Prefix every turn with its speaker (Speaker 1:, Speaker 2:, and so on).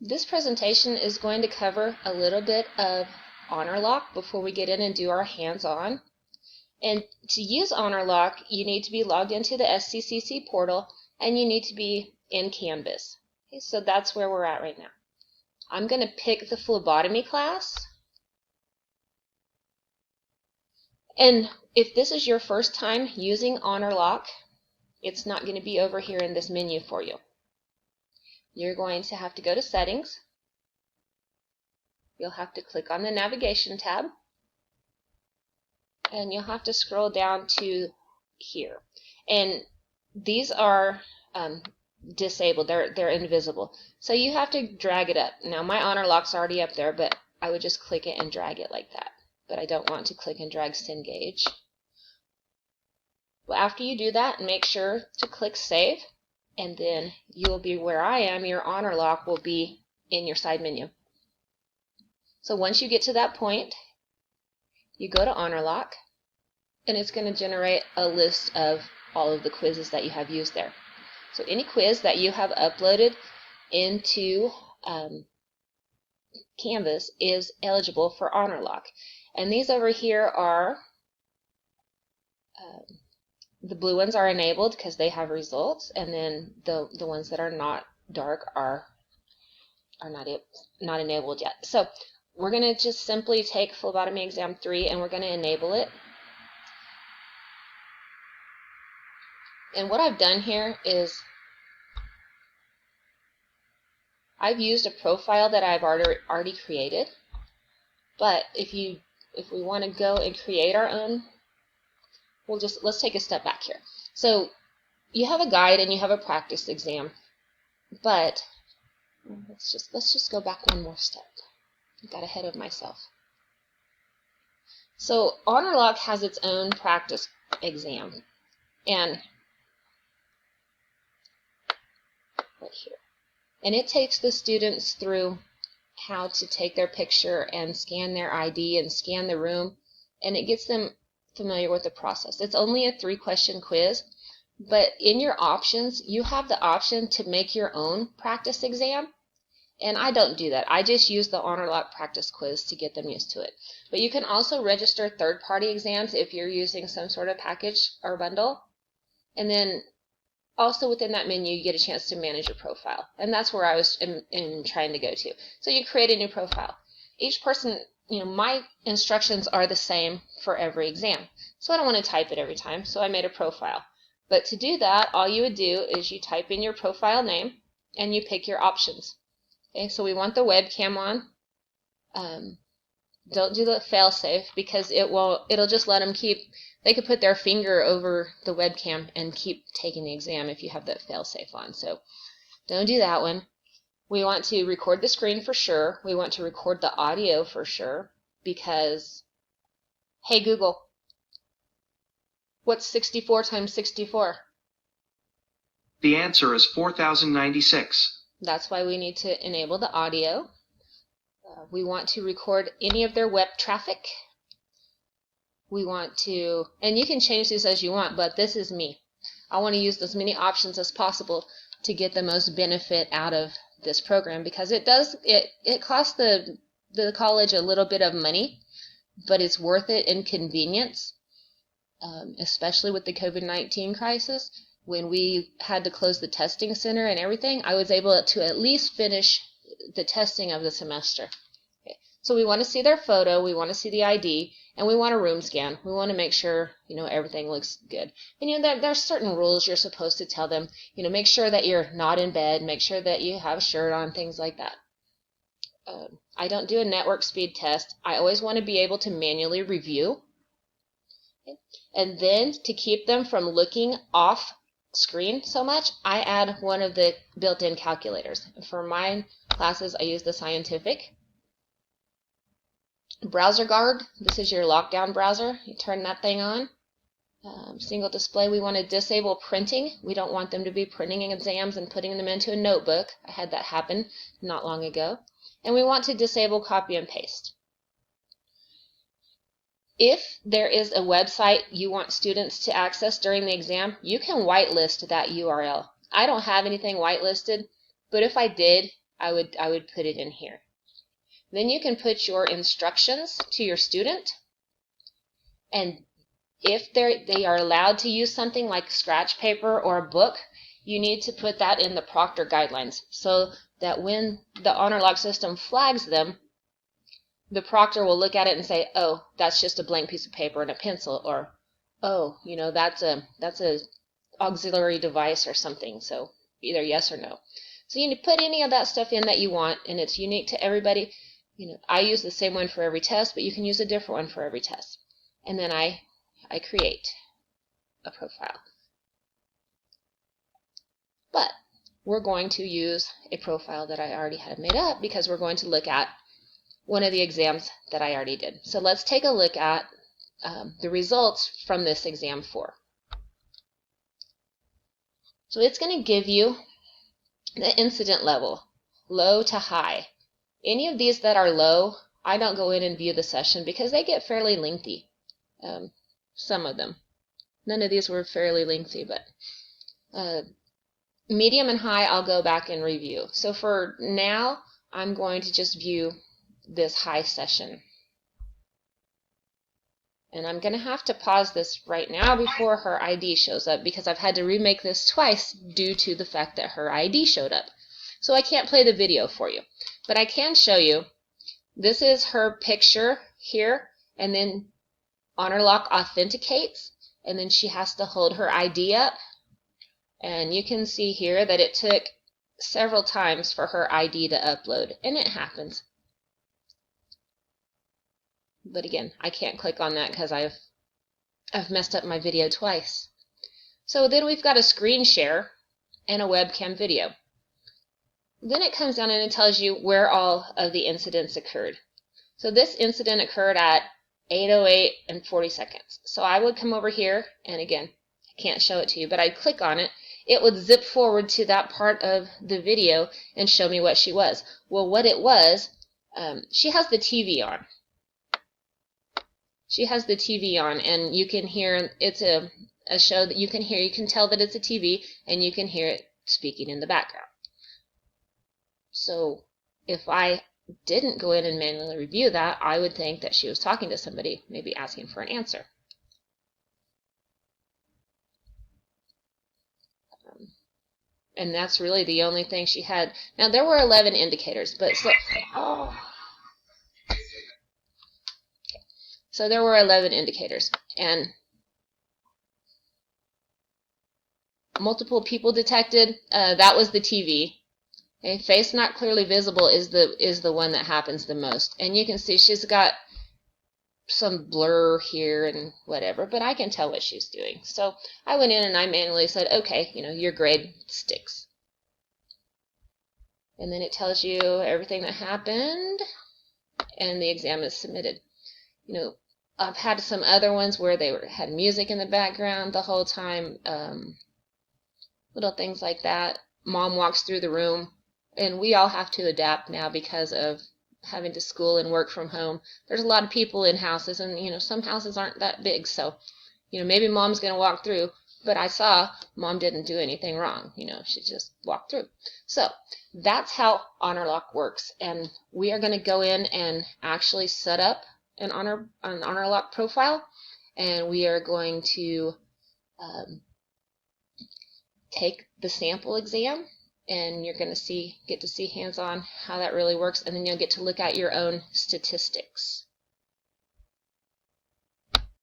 Speaker 1: This presentation is going to cover a little bit of Honorlock before we get in and do our hands-on. And to use Honorlock, you need to be logged into the SCCC portal and you need to be in Canvas. Okay, so that's where we're at right now. I'm going to pick the phlebotomy class. And if this is your first time using Honorlock, it's not going to be over here in this menu for you. You're going to have to go to Settings. You'll have to click on the Navigation tab. And you'll have to scroll down to here. And these are disabled. They're invisible. So you have to drag it up. Now my Honorlock's already up there, but I would just click it and drag it like that. But I don't want to click and drag Cengage. Well, after you do that, make sure to click Save. And then you'll be where I am. Your Honorlock will be in your side menu. So once you get to that point, you go to Honorlock, and it's going to generate a list of all of the quizzes that you have used there. So any quiz that you have uploaded into Canvas is eligible for Honorlock. And these over here are the blue ones are enabled because they have results, and then the ones that are not dark are not enabled yet. So we're going to just simply take phlebotomy exam 3 and we're going to enable it. And what I've done here is I've used a profile that I've already created. But if we want to go and create our own, let's take a step back here. So you have a guide and you have a practice exam, but let's just go back one more step. I got ahead of myself. So Honorlock has its own practice exam, and right here, and it takes the students through how to take their picture and scan their ID and scan the room, and it gets them familiar with the process. It's only a 3-question quiz, but in your options, you have the option to make your own practice exam. And I don't do that. I just use the Honorlock practice quiz to get them used to it. But you can also register third-party exams if you're using some sort of package or bundle. And then also within that menu, you get a chance to manage your profile. And that's where I was trying to go to. So you create a new profile. Each person, my instructions are the same for every exam. So I don't want to type it every time, so I made a profile. But to do that, all you would do is you type in your profile name and you pick your options. Okay, so we want the webcam on. Don't do the fail-safe because it'll just let them they could put their finger over the webcam and keep taking the exam if you have that fail-safe on. So don't do that one. We want to record the screen for sure. We want to record the audio for sure because, hey Google, what's 64 times 64?
Speaker 2: The answer is 4096.
Speaker 1: That's why we need to enable the audio. We want to record any of their web traffic. We want to, and you can change these as you want, but this is me. I want to use as many options as possible to get the most benefit out of this program because it costs the college a little bit of money, but it's worth it in convenience, especially with the COVID-19 crisis. When we had to close the testing center and everything, I was able to at least finish the testing of the semester. Okay. So we want to see their photo, we want to see the ID, and we want a room scan. We want to make sure, everything looks good. And there's certain rules you're supposed to tell them. Make sure that you're not in bed, make sure that you have a shirt on, things like that. I don't do a network speed test. I always want to be able to manually review. Okay. And then to keep them from looking off screen so much, I add one of the built-in calculators. For my classes, I use the scientific. Browser guard, this is your lockdown browser. You turn that thing on. Single display, we want to disable printing. We don't want them to be printing exams and putting them into a notebook. I had that happen not long ago. And we want to disable copy and paste. If there is a website you want students to access during the exam, you can whitelist that URL. I don't have anything whitelisted, but if I did, I would put it in here. Then you can put your instructions to your student, and if they are allowed to use something like scratch paper or a book, you need to put that in the proctor guidelines so that when the Honorlock system flags them, the proctor will look at it and say, oh, that's just a blank piece of paper and a pencil, or oh, that's a auxiliary device or something, so either yes or no. So you need to put any of that stuff in that you want, and it's unique to everybody. I use the same one for every test, but you can use a different one for every test. And then I create a profile. But we're going to use a profile that I already had made up because we're going to look at one of the exams that I already did. So let's take a look at the results from this exam 4. So it's going to give you the incident level, low to high. Any of these that are low, I don't go in and view the session because they get fairly lengthy. Some of them. None of these were fairly lengthy, but medium and high I'll go back and review. So for now, I'm going to just view this high session. And I'm going to have to pause this right now before her ID shows up because I've had to remake this twice due to the fact that her ID showed up. So I can't play the video for you, but I can show you. This is her picture here, and then Honorlock authenticates, and then she has to hold her ID up. And you can see here that it took several times for her ID to upload, and it happens. But again, I can't click on that because I've messed up my video twice. So then we've got a screen share and a webcam video. Then it comes down and it tells you where all of the incidents occurred. So this incident occurred at 8:08 and 40 seconds. So I would come over here, and again, I can't show it to you, but I'd click on it. It would zip forward to that part of the video and show me what she was. Well, what it was, she has the TV on. She has the TV on, and you can hear, it's a show that you can hear. You can tell that it's a TV, and you can hear it speaking in the background. So if I didn't go in and manually review that, I would think that she was talking to somebody, maybe asking for an answer. And that's really the only thing she had. Now, there were 11 indicators, but so there were 11 indicators, and multiple people detected. That was the TV. Okay, face not clearly visible is the one that happens the most, and you can see she's got some blur here and whatever, but I can tell what she's doing. So I went in and I manually said, okay, your grade sticks. And then it tells you everything that happened, and the exam is submitted. I've had some other ones where they had music in the background the whole time, little things like that. Mom walks through the room, and we all have to adapt now because of having to school and work from home. There's a lot of people in houses, and some houses aren't that big, so maybe Mom's going to walk through, but I saw Mom didn't do anything wrong. She just walked through. So that's how Honorlock works, and we are going to go in and actually set up an Honorlock profile, and we are going to take the sample exam, and you're going to get to see hands-on how that really works, and then you'll get to look at your own statistics.